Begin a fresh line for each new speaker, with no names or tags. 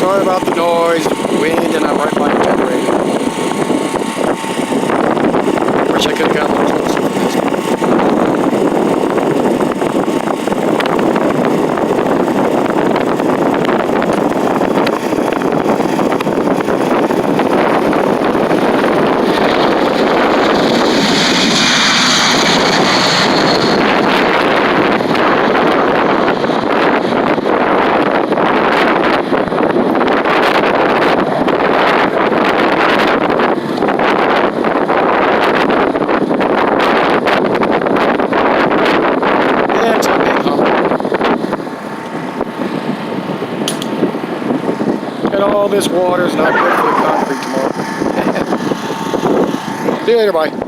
Sorry about the noise, the wind, and I'm right by the generator. Wish I could have got a little closer for this one. All this water is not good for the concrete tomorrow. See you later, bye.